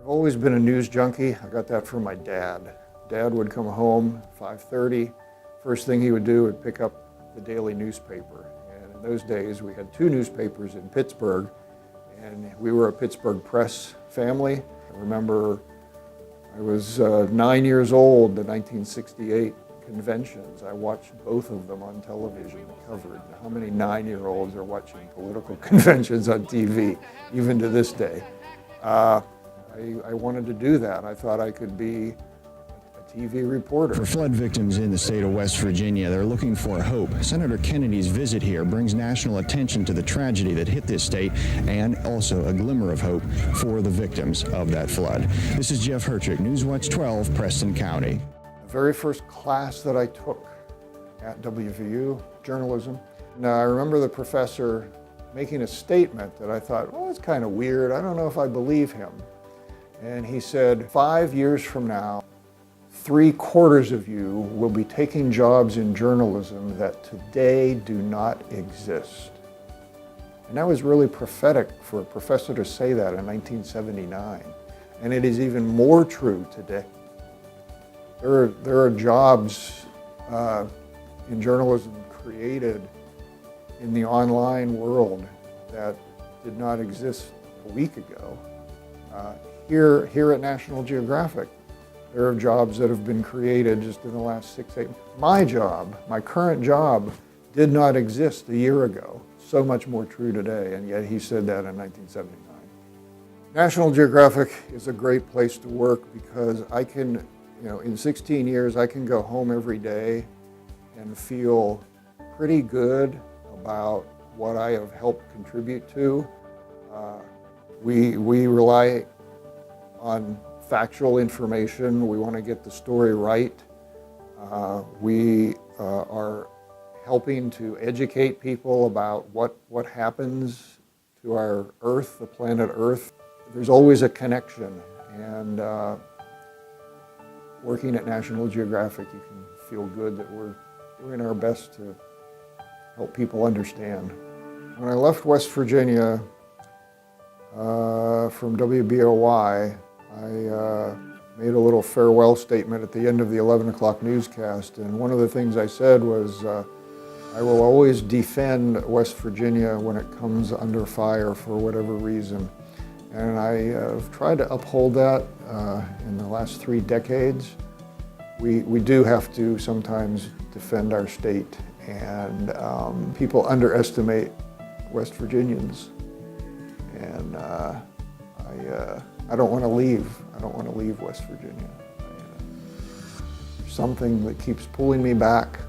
I've always been a news junkie. I got that from my dad. Dad would come home at 5:30. First thing he would do would pick up the daily newspaper. And in those days, we had 2 newspapers in Pittsburgh, and we were a Pittsburgh Press family. I remember I was 9 years old, the 1968 conventions. I watched both of them on television covered. How many 9-year-olds are watching political conventions on TV, even to this day? I wanted to do that. I thought I could be a TV reporter. For flood victims in the state of West Virginia, they're looking for hope. Senator Kennedy's visit here brings national attention to the tragedy that hit this state and also a glimmer of hope for the victims of that flood. This is Jeff Hertrick, Newswatch 12, Preston County. The very first class that I took at WVU, journalism. Now, I remember the professor making a statement that I thought, well, it's kind of weird. I don't know if I believe him. And he said, 5 years from now, 3/4 of you will be taking jobs in journalism that today do not exist. And that was really prophetic for a professor to say that in 1979. And it is even more true today. There are jobs in journalism created in the online world that did not exist a week ago. Here at National Geographic, there are jobs that have been created just in the last 6-8 months. My job, my current job, did not exist a year ago. So much more true today, and yet he said that in 1979. National Geographic is a great place to work because I can, in 16 years, I can go home every day and feel pretty good about what I have helped contribute to. We rely on factual information. We want to get the story right. We are helping to educate people about what happens to our Earth, the planet Earth. There's always a connection, and working at National Geographic, you can feel good that we're doing our best to help people understand. When I left West Virginia from WBOY, I made a little farewell statement at the end of the 11 o'clock newscast, and one of the things I said was, I will always defend West Virginia when it comes under fire for whatever reason. And I have tried to uphold that in the last 3 decades. We do have to sometimes defend our state, and people underestimate West Virginians. And I don't want to leave. I don't want to leave West Virginia. There's something that keeps pulling me back.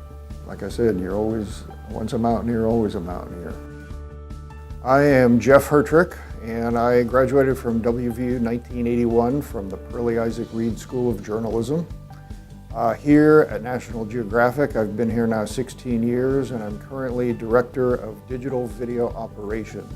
Like I said, you're always, once a mountaineer, always a mountaineer. I am Jeff Hertrick, and I graduated from WVU 1981 from the Pearlie Isaac Reed School of Journalism. Here at National Geographic, I've been here now 16 years, and I'm currently Director of Digital Video Operations.